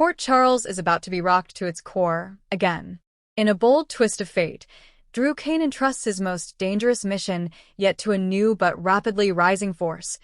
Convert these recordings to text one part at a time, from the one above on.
Port Charles is about to be rocked to its core, again. In a bold twist of fate, Drew Kane entrusts his most dangerous mission yet to a new but rapidly rising force.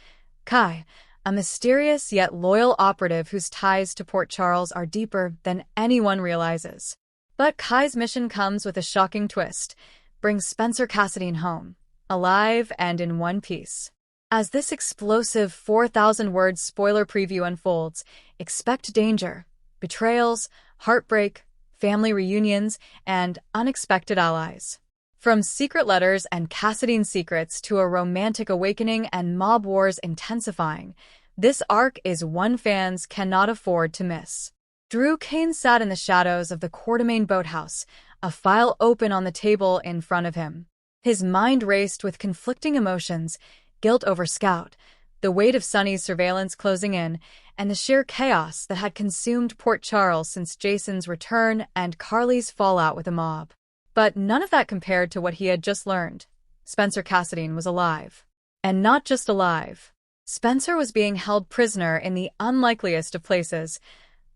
Kai, a mysterious yet loyal operative whose ties to Port Charles are deeper than anyone realizes. But Kai's mission comes with a shocking twist, brings Spencer Cassadine home, alive and in one piece. As this explosive 4,000-word spoiler preview unfolds, expect danger, betrayals, heartbreak, family reunions, and unexpected allies. From secret letters and Cassadine secrets to a romantic awakening and mob wars intensifying, this arc is one fans cannot afford to miss. Drew Kane sat in the shadows of the Quartermain boathouse, a file open on the table in front of him. His mind raced with conflicting emotions, guilt over Scout, the weight of Sonny's surveillance closing in, and the sheer chaos that had consumed Port Charles since Jason's return and Carly's fallout with the mob. But none of that compared to what he had just learned. Spencer Cassadine was alive. And not just alive. Spencer was being held prisoner in the unlikeliest of places,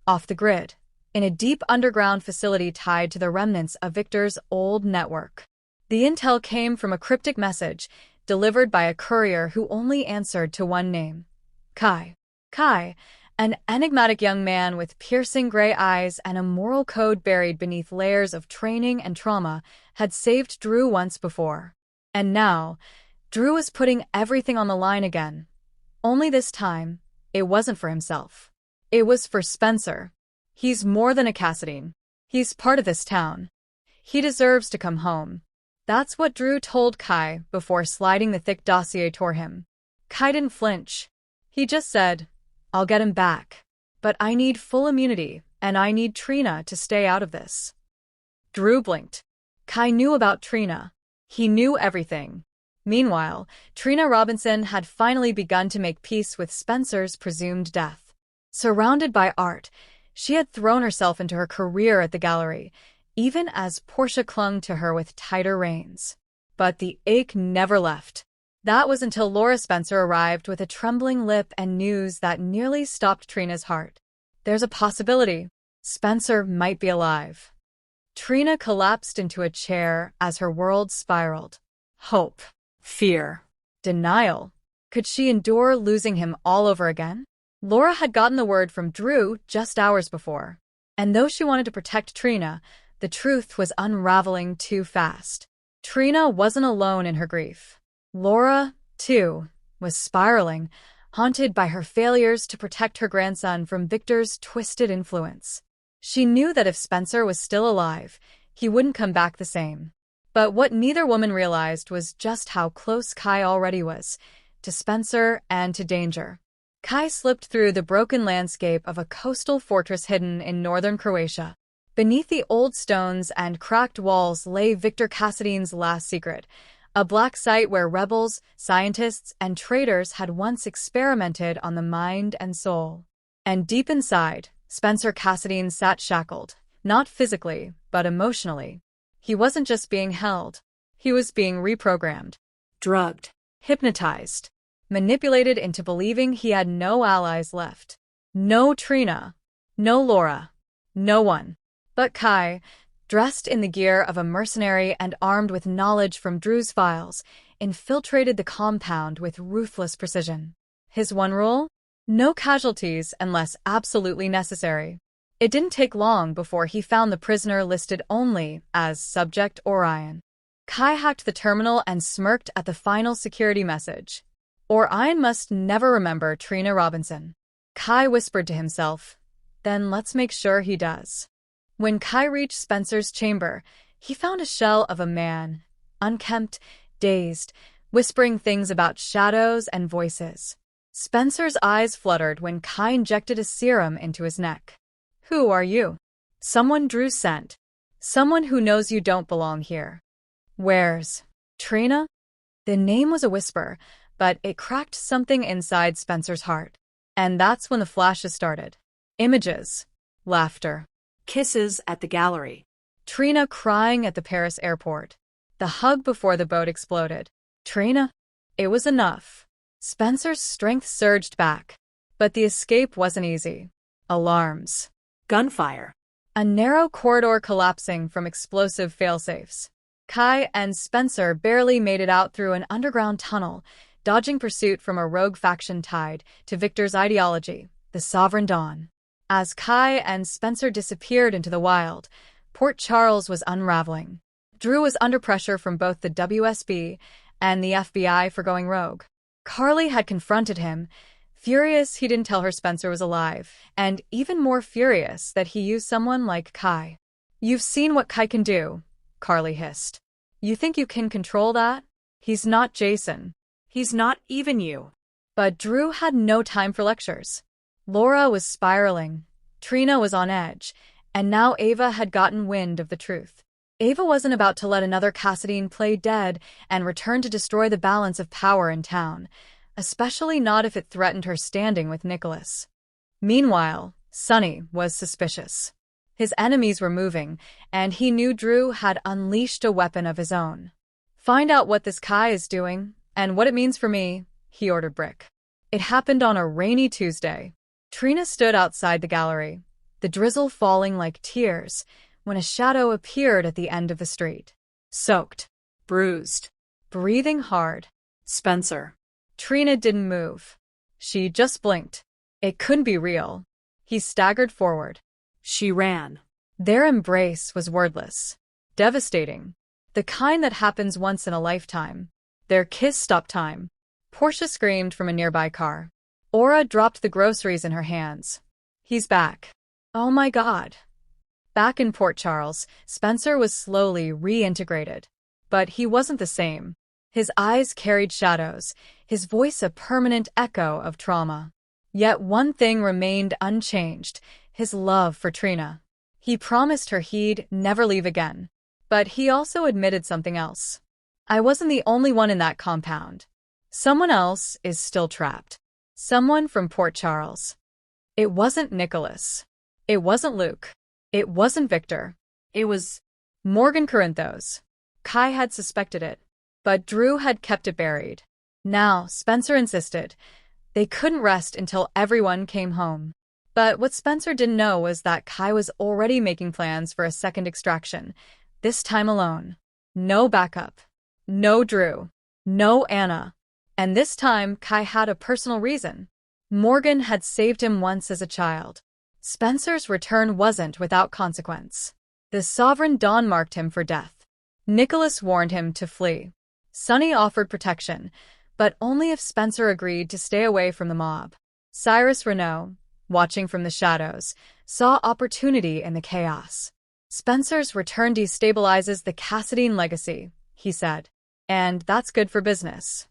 off the grid, in a deep underground facility tied to the remnants of Victor's old network. The intel came from a cryptic message delivered by a courier who only answered to one name: Kai. Kai, an enigmatic young man with piercing gray eyes and a moral code buried beneath layers of training and trauma, had saved Drew once before. And now, Drew was putting everything on the line again. Only this time, it wasn't for himself. It was for Spencer. He's more than a Cassadine. He's part of this town. He deserves to come home. That's what Drew told Kai before sliding the thick dossier toward him. Kai didn't flinch. He just said, "I'll get him back. But I need full immunity, and I need Trina to stay out of this." Drew blinked. Kai knew about Trina. He knew everything. Meanwhile, Trina Robinson had finally begun to make peace with Spencer's presumed death. Surrounded by art, she had thrown herself into her career at the gallery, even as Portia clung to her with tighter reins. But the ache never left. That was until Laura Spencer arrived with a trembling lip and news that nearly stopped Trina's heart. There's a possibility. Spencer might be alive. Trina collapsed into a chair as her world spiraled. Hope. Fear. Denial. Could she endure losing him all over again? Laura had gotten the word from Drew just hours before. And though she wanted to protect Trina, the truth was unraveling too fast. Trina wasn't alone in her grief. Laura, too, was spiraling, haunted by her failures to protect her grandson from Victor's twisted influence. She knew that if Spencer was still alive, he wouldn't come back the same. But what neither woman realized was just how close Kai already was, to Spencer and to danger. Kai slipped through the broken landscape of a coastal fortress hidden in northern Croatia. Beneath the old stones and cracked walls lay Victor Cassadine's last secret, a black site where rebels, scientists, and traitors had once experimented on the mind and soul. And deep inside, Spencer Cassadine sat shackled, not physically, but emotionally. He wasn't just being held. He was being reprogrammed, drugged, hypnotized, manipulated into believing he had no allies left. No Trina. No Laura. No one. But Kai, dressed in the gear of a mercenary and armed with knowledge from Drew's files, infiltrated the compound with ruthless precision. His one rule? No casualties unless absolutely necessary. It didn't take long before he found the prisoner listed only as Subject Orion. Kai hacked the terminal and smirked at the final security message. Orion must never remember Trina Robinson. Kai whispered to himself, "Then let's make sure he does." When Kai reached Spencer's chamber, he found a shell of a man, unkempt, dazed, whispering things about shadows and voices. Spencer's eyes fluttered when Kai injected a serum into his neck. "Who are you?" "Someone Drew sent. Someone who knows you don't belong here." "Where's Trina?" The name was a whisper, but it cracked something inside Spencer's heart. And that's when the flashes started. Images. Laughter. Kisses at the gallery. Trina crying at the Paris airport. The hug before the boat exploded. Trina? It was enough. Spencer's strength surged back. But the escape wasn't easy. Alarms. Gunfire. A narrow corridor collapsing from explosive failsafes. Kai and Spencer barely made it out through an underground tunnel, dodging pursuit from a rogue faction tied to Victor's ideology, the Sovereign Dawn. As Kai and Spencer disappeared into the wild, Port Charles was unraveling. Drew was under pressure from both the WSB and the FBI for going rogue. Carly had confronted him, furious he didn't tell her Spencer was alive, and even more furious that he used someone like Kai. "You've seen what Kai can do," Carly hissed. "You think you can control that? He's not Jason. He's not even you." But Drew had no time for lectures. Laura was spiraling, Trina was on edge, and now Ava had gotten wind of the truth. Ava wasn't about to let another Cassadine play dead and return to destroy the balance of power in town, especially not if it threatened her standing with Nicholas. Meanwhile, Sonny was suspicious. His enemies were moving, and he knew Drew had unleashed a weapon of his own. "Find out what this Kai is doing, and what it means for me," he ordered Brick. It happened on a rainy Tuesday. Trina stood outside the gallery, the drizzle falling like tears, when a shadow appeared at the end of the street. Soaked, bruised, breathing hard. "Spencer." Trina didn't move. She just blinked. It couldn't be real. He staggered forward. She ran. Their embrace was wordless. Devastating. The kind that happens once in a lifetime. Their kiss stopped time. Portia screamed from a nearby car. Aura dropped the groceries in her hands. "He's back." "Oh my God." Back in Port Charles, Spencer was slowly reintegrated. But he wasn't the same. His eyes carried shadows, his voice a permanent echo of trauma. Yet one thing remained unchanged, his love for Trina. He promised her he'd never leave again. But he also admitted something else. "I wasn't the only one in that compound. Someone else is still trapped. Someone from Port Charles." It wasn't Nicholas. It wasn't Luke. It wasn't Victor. It was Morgan Corinthos. Kai had suspected it, but Drew had kept it buried. Now, Spencer insisted, they couldn't rest until everyone came home. But what Spencer didn't know was that Kai was already making plans for a second extraction, this time alone. No backup. No Drew. No Anna. And this time, Kai had a personal reason. Morgan had saved him once as a child. Spencer's return wasn't without consequence. The Sovereign Dawn marked him for death. Nicholas warned him to flee. Sonny offered protection, but only if Spencer agreed to stay away from the mob. Cyrus Renaud, watching from the shadows, saw opportunity in the chaos. "Spencer's return destabilizes the Cassadine legacy," he said. "And that's good for business."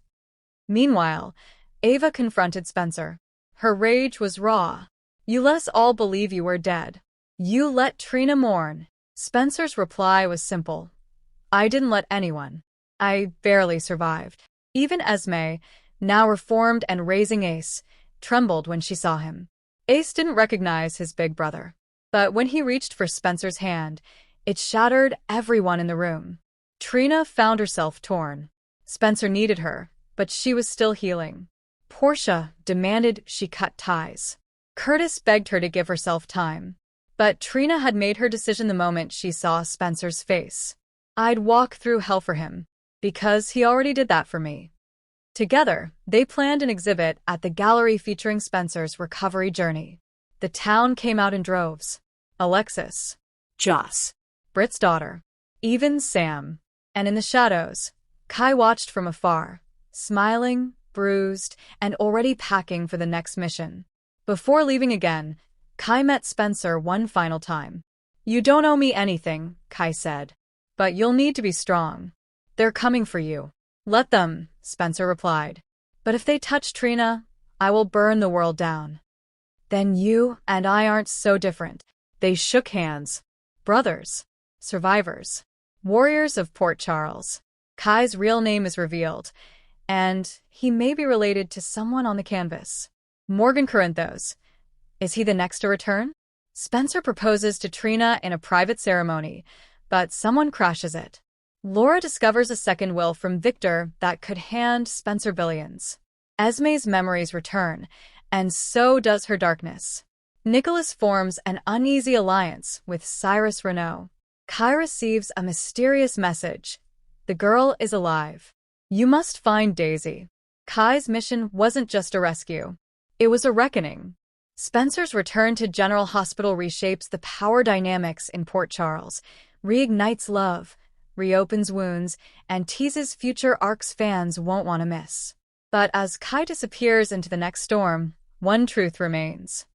Meanwhile, Ava confronted Spencer. Her rage was raw. "You let us all believe you were dead. You let Trina mourn." Spencer's reply was simple. "I didn't let anyone. I barely survived." Even Esme, now reformed and raising Ace, trembled when she saw him. Ace didn't recognize his big brother. But when he reached for Spencer's hand, it shattered everyone in the room. Trina found herself torn. Spencer needed her, but she was still healing. Portia demanded she cut ties. Curtis begged her to give herself time. But Trina had made her decision the moment she saw Spencer's face. "I'd walk through hell for him, because he already did that for me." Together, they planned an exhibit at the gallery featuring Spencer's recovery journey. The town came out in droves. Alexis, Joss, Britt's daughter, even Sam. And in the shadows, Kai watched from afar, smiling, bruised, and already packing for the next mission. Before leaving again, Kai met Spencer one final time. "You don't owe me anything," Kai said. "But you'll need to be strong. They're coming for you." "Let them," Spencer replied. "But if they touch Trina, I will burn the world down." "Then you and I aren't so different." They shook hands. Brothers. Survivors. Warriors of Port Charles. Kai's real name is revealed, and he may be related to someone on the canvas. Morgan Corinthos. Is he the next to return? Spencer proposes to Trina in a private ceremony, but someone crashes it. Laura discovers a second will from Victor that could hand Spencer billions. Esme's memories return, and so does her darkness. Nicholas forms an uneasy alliance with Cyrus Renault. Kai receives a mysterious message. The girl is alive. You must find Daisy. Kai's mission wasn't just a rescue. It was a reckoning. Spencer's return to General Hospital reshapes the power dynamics in Port Charles, reignites love, reopens wounds, and teases future arcs fans won't want to miss. But as Kai disappears into the next storm, one truth remains.